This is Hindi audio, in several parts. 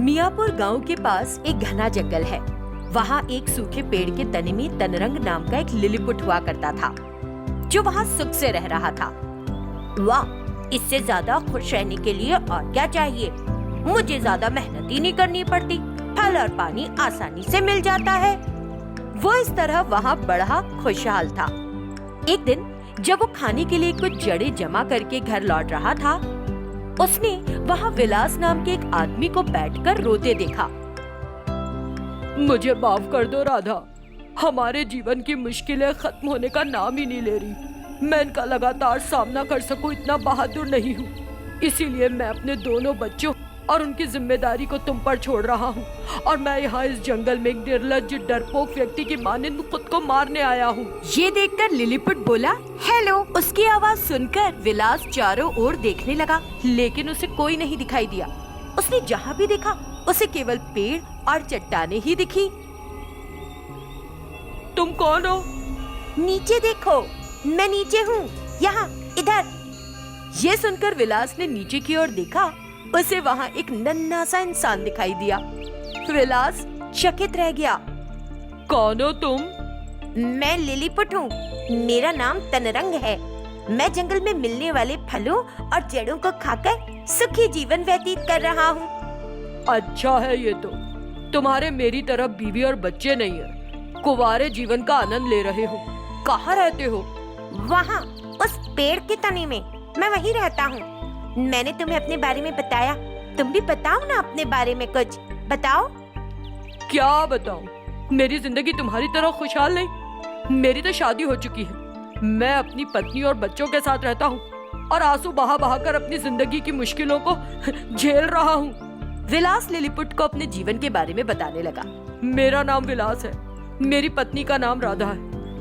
मियापुर गांव के पास एक घना जंगल है। वहाँ एक सूखे पेड़ के तने में तनरंग नाम का एक लिलीपुट हुआ करता था, जो वहाँ सुख से रह रहा था। वाह, इससे ज्यादा खुश रहने के लिए और क्या चाहिए। मुझे ज्यादा मेहनत ही नहीं करनी पड़ती, फल और पानी आसानी से मिल जाता है। वो इस तरह वहाँ बड़ा खुशहाल था। एक दिन जब वो खाने के लिए कुछ जड़ें जमा करके घर लौट रहा था, उसने वहाँ विलास नाम के एक आदमी को बैठकर रोते देखा। मुझे माफ कर दो राधा, हमारे जीवन की मुश्किलें खत्म होने का नाम ही नहीं ले रही। मैं इनका लगातार सामना कर सकूं इतना बहादुर नहीं हूँ, इसीलिए मैं अपने दोनों बच्चों और उनकी जिम्मेदारी को तुम पर छोड़ रहा हूँ। और मैं यहाँ इस जंगल में एक निर्लज्ज डरपोक व्यक्ति की मानिंद खुद को मारने आया हूँ। ये देखकर लिलीपुट बोला, हेलो। उसकी आवाज सुनकर विलास चारों ओर देखने लगा, लेकिन उसे कोई नहीं दिखाई दिया। उसने जहाँ भी देखा उसे केवल पेड़ और चट्टाने ही दिखी। तुम कौन हो? नीचे देखो, मैं नीचे हूँ, यहाँ इधर। ये सुनकर विलास ने नीचे की ओर देखा। उसे वहाँ एक नन्हा सा इंसान दिखाई दिया। विलास चकित रह गया। कौन हो तुम? मैं लिलीपुट हूँ, मेरा नाम तनरंग है। मैं जंगल में मिलने वाले फलों और जड़ों को खाकर सुखी जीवन व्यतीत कर रहा हूँ। अच्छा है ये तो, तुम्हारे मेरी तरह बीवी और बच्चे नहीं है, कुंवारे जीवन का आनंद ले रहे हो। कहाँ रहते हो? वहाँ उस पेड़ के तने में, मैं वहीं रहता हूँ। मैंने तुम्हें अपने बारे में बताया, तुम भी बताओ ना अपने बारे में कुछ बताओ। क्या बताऊं? मेरी जिंदगी तुम्हारी तरह खुशहाल नहीं। मेरी तो शादी हो चुकी है, मैं अपनी पत्नी और बच्चों के साथ रहता हूँ और आंसू बहा बहा कर अपनी जिंदगी की मुश्किलों को झेल रहा हूँ। विलास लिलीपुट को अपने जीवन के बारे में बताने लगा। मेरा नाम विलास है, मेरी पत्नी का नाम राधा है,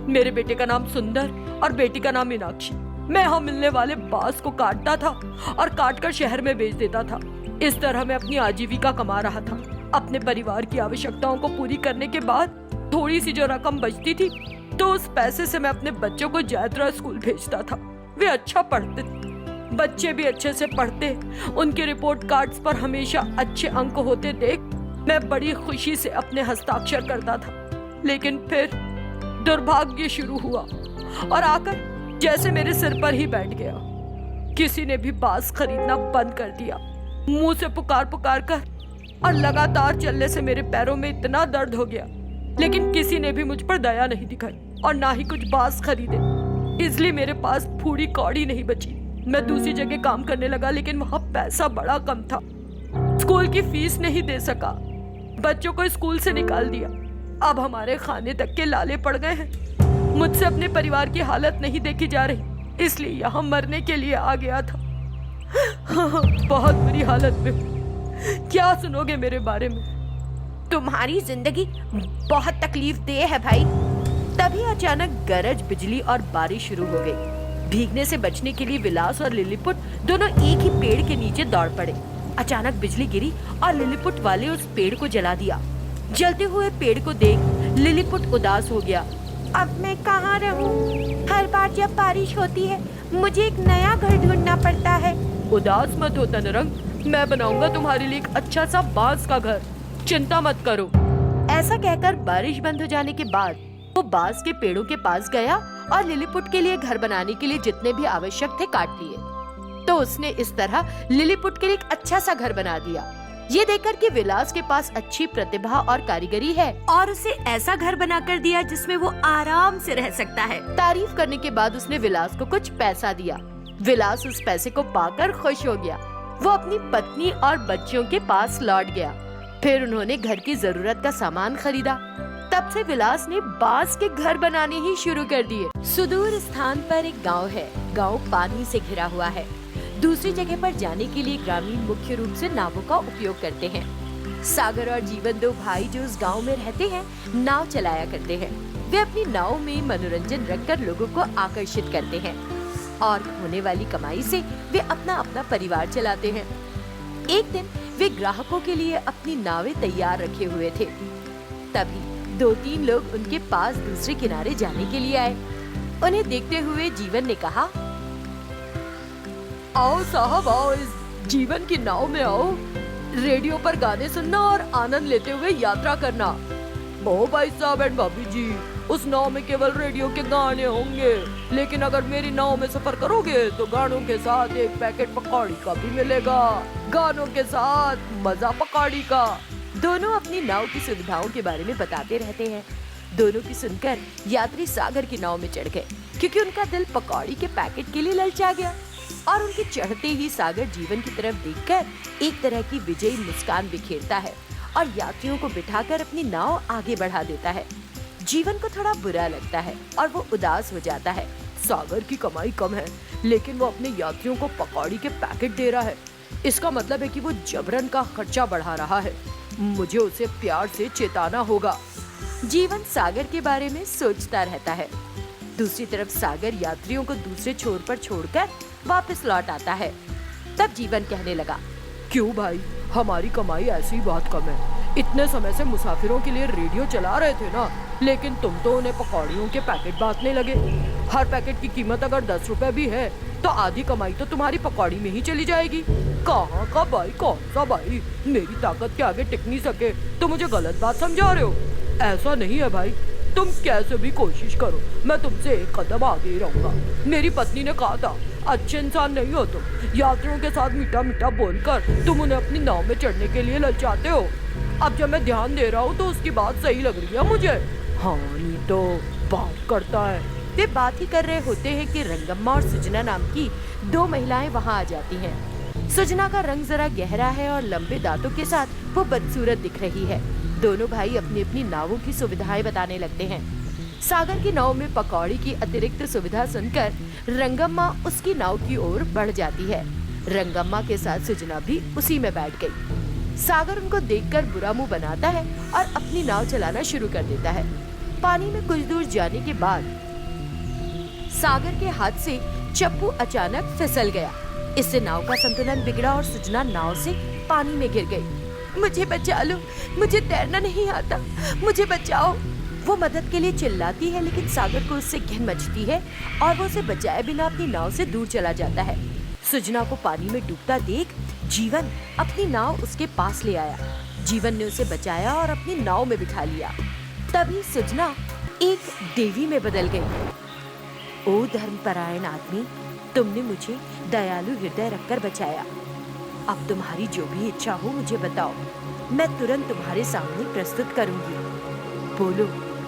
मेरे बेटे का नाम सुंदर और बेटी का नाम मीनाक्षी। मैं यहाँ मिलने वाले बांस को काटता था और काटकर शहर में बेच देता था। इस तरह मैं अपनी आजीविका कमा रहा था। अपने परिवार की आवश्यकताओं को पूरी करने के बाद थोड़ी सी जो रकम बचती थी, तो उस पैसे से मैं अपने बच्चों को जयद्रथ स्कूल भेजता था। वे अच्छा पढ़ते, बच्चे भी अच्छे से पढ़ते। उनके रिपोर्ट कार्ड्स पर हमेशा अच्छे अंक होते देख मैं बड़ी खुशी से अपने हस्ताक्षर करता था। लेकिन फिर दुर्भाग्य शुरू हुआ और आकर जैसे मेरे सिर पर ही बैठ गया। किसी ने भी बांस खरीदना बंद कर दिया। मुंह से पुकार पुकार कर और लगातार चलने से मेरे पैरों में इतना दर्द हो गया, लेकिन किसी ने भी मुझ पर दया नहीं दिखाई और ना ही कुछ बांस खरीदे। इसलिए मेरे पास फूड़ी कौड़ी नहीं बची। मैं दूसरी जगह काम करने लगा, लेकिन वहाँ पैसा बड़ा कम था। स्कूल की फीस नहीं दे सका, बच्चों को स्कूल से निकाल दिया। अब हमारे खाने तक के लाले पड़ गए हैं। मुझसे अपने परिवार की हालत नहीं देखी जा रही, इसलिए यहाँ मरने के लिए आ गया था। बहुत बुरी हालत में। क्या सुनोगे मेरे बारे में? तुम्हारी जिंदगी बहुत तकलीफ दे है भाई। तभी अचानक गरज, बिजली और बारिश शुरू हो गई। भीगने से बचने के लिए विलास और लिलीपुट दोनों एक ही पेड़ के नीचे दौड़ पड़े। अचानक बिजली गिरी और लिलीपुट वाले उस पेड़ को जला दिया। जलते हुए पेड़ को देख लिलीपुट उदास हो गया। अब मैं कहाँ रहूं? हर बार जब बारिश होती है मुझे एक नया घर ढूंढना पड़ता है। उदास मत हो तनरंग, मैं बनाऊंगा तुम्हारे लिए एक अच्छा सा बांस का घर, चिंता मत करो। ऐसा कहकर बारिश बंद हो जाने के बाद वो बांस के पेड़ों के पास गया और लिलीपुट के लिए घर बनाने के लिए जितने भी आवश्यक थे काट लिए। तो उसने इस तरह लिलीपुट के लिए एक अच्छा सा घर बना दिया। ये देखकर कि विलास के पास अच्छी प्रतिभा और कारीगरी है और उसे ऐसा घर बनाकर दिया जिसमें वो आराम से रह सकता है। तारीफ करने के बाद उसने विलास को कुछ पैसा दिया। विलास उस पैसे को पाकर खुश हो गया। वो अपनी पत्नी और बच्चों के पास लौट गया। फिर उन्होंने घर की जरूरत का सामान खरीदा। तब से विलास ने बांस के घर बनाने ही शुरू कर दिए। सुदूर स्थान पर एक गाँव है। गाँव पानी से घिरा हुआ है। दूसरी जगह पर जाने के लिए ग्रामीण मुख्य रूप से नावों का उपयोग करते हैं। सागर और जीवन, दो भाई जो उस गांव में रहते हैं, नाव चलाया करते हैं। वे अपनी नाव में मनोरंजन रखकर लोगों को आकर्षित करते हैं और होने वाली कमाई से वे अपना अपना परिवार चलाते हैं। एक दिन वे ग्राहकों के लिए अपनी नावें तैयार रखे हुए थे। तभी 2-3 लोग उनके पास दूसरे किनारे जाने के लिए आए। उन्हें देखते हुए जीवन ने कहा, आओ साहब आओ, इस जीवन की नाव में आओ। रेडियो पर गाने सुनना और आनंद लेते हुए यात्रा करना। ओ भाई साहब एंड भाभी जी, उस नाव में केवल रेडियो के गाने होंगे, लेकिन अगर मेरी नाव में सफर करोगे तो गानों के साथ एक पैकेट पकौड़ी का भी मिलेगा। गानों के साथ मजा पकौड़ी का। दोनों अपनी नाव की सुविधाओं के बारे में बताते रहते हैं। दोनों की सुनकर यात्री सागर की नाव में चढ़ गए, क्योंकि उनका दिल पकौड़ी के पैकेट के लिए ललचा गया। और उनके चढ़ते ही सागर जीवन की तरफ देखकर एक तरह की विजयी मुस्कान बिखेरता है और यात्रियों को बिठाकर अपनी नाव आगे बढ़ा देता है। जीवन को थोड़ा बुरा लगता है और वो उदास हो जाता है। सागर की कमाई कम है, लेकिन वो अपने यात्रियों को पकौड़ी के पैकेट दे रहा है। इसका मतलब है कि वो जबरन का खर्चा बढ़ा रहा है। मुझे उसे प्यार से चेताना होगा। जीवन सागर के बारे में सोचता रहता है। दूसरी तरफ सागर यात्रियों को दूसरे छोर पर छोड़कर वापस लौट आता है। तब जीवन कहने लगा, क्यों भाई, हमारी कमाई ऐसी ही बहुत कम है। इतने समय से मुसाफिरों के लिए रेडियो चला रहे थे ना, लेकिन तुम तो उन्हें पकौड़ियों के पैकेट बांटने लगे। हर पैकेट की कीमत अगर 10 रुपए भी है तो आधी कमाई तो तुम्हारी पकौड़ी में ही चली जाएगी। कहाँ का भाई, कौन सा भाई? मेरी ताकत के आगे टिक नहीं सके तो मुझे गलत बात समझा रहे हो। ऐसा नहीं है भाई, तुम कैसे भी कोशिश करो, मैं तुमसे एक कदम आगे ही रहूंगा। मेरी पत्नी ने कहा था, अच्छे इंसान नहीं हो तुम। यात्रियों के साथ मीठा मीठा बोलकर तुम उन्हें अपनी नाव में चढ़ने के लिए ललचाते हो। अब जब मैं ध्यान दे रहा हूँ तो उसकी बात सही लग रही है मुझे। हाँ नहीं तो बात करता है। वे बात ही कर रहे होते हैं कि रंगम्मा और सुजना नाम की 2 महिलाएं वहां आ जाती हैं। सुजना का रंग जरा गहरा है और लंबे दांतों के साथ वो बदसूरत दिख रही है। दोनों भाई अपनी अपनी नावों की सुविधाएं बताने लगते हैं। सागर की नाव में पकौड़ी की अतिरिक्त सुविधा सुनकर रंगम्मा उसकी नाव की ओर बढ़ जाती है। रंगम्मा के साथ सुजना भी उसी में बैठ गई। सागर उनको देखकर बुरा मुंह बनाता है और अपनी नाव चलाना शुरू कर देता है। पानी में कुछ दूर जाने के बाद सागर के हाथ से चप्पू अचानक फिसल गया। इससे नाव का संतुलन बिगड़ा और सुजना नाव से पानी में गिर गई। मुझे बचा लो, मुझे तैरना नहीं आता, मुझे बचाओ। वो मदद के लिए चिल्लाती है, लेकिन सागर को उससे घिन मचती है और वो उसे बचाए बिना अपनी नाव से दूर चला जाता है। सुजना को पानी में डूबता देख जीवन अपनी नाव उसके पास ले आया। जीवन ने उसे बचाया और अपनी नाव में बिठा लिया। तभी सुजना एक देवी में बदल गई। ओ धर्मपरायण आदमी, तुमने मुझे दयालु हृदय रखकर बचाया। अब तुम्हारी जो भी इच्छा हो मुझे बताओ, मैं तुरंत तुम्हारे सामने प्रस्तुत करूंगी। बोलो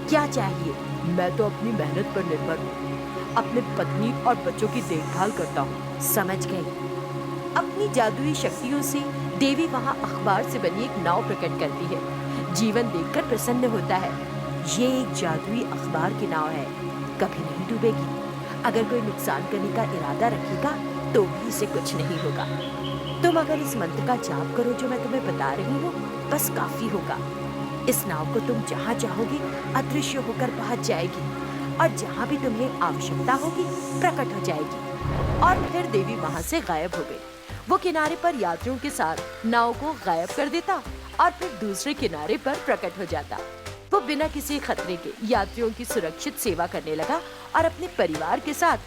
क्या चाहिए? मैं तो अपनी मेहनत पर निर्भर हूँ। अपने पत्नी और बच्चों की देखभाल करता हूँ। समझ गई। अपनी जादुई शक्तियों से देवी वहाँ अखबार से बनी एक नाव प्रकट करती है। जीवन देखकर प्रसन्न होता है। ये एक जादुई अखबार की नाव है, कभी नहीं डूबेगी। अगर कोई नुकसान करने का इरादा रखेगा तो भी इसे कुछ नहीं होगा। तुम अगर इस मंत्र का जाप करो जो मैं तुम्हें बता रही हूँ, बस काफी होगा। इस नाव को तुम जहाँ चाहोगे अदृश्य होकर पहुँच जाएगी और जहाँ भी तुम्हें आवश्यकता होगी प्रकट हो जाएगी। और फिर देवी वहाँ से गायब हो गई। वो किनारे पर यात्रियों के साथ नाव को गायब कर देता और फिर दूसरे किनारे पर प्रकट हो जाता। वो बिना किसी खतरे के यात्रियों की सुरक्षित सेवा करने लगा और अपने परिवार के साथ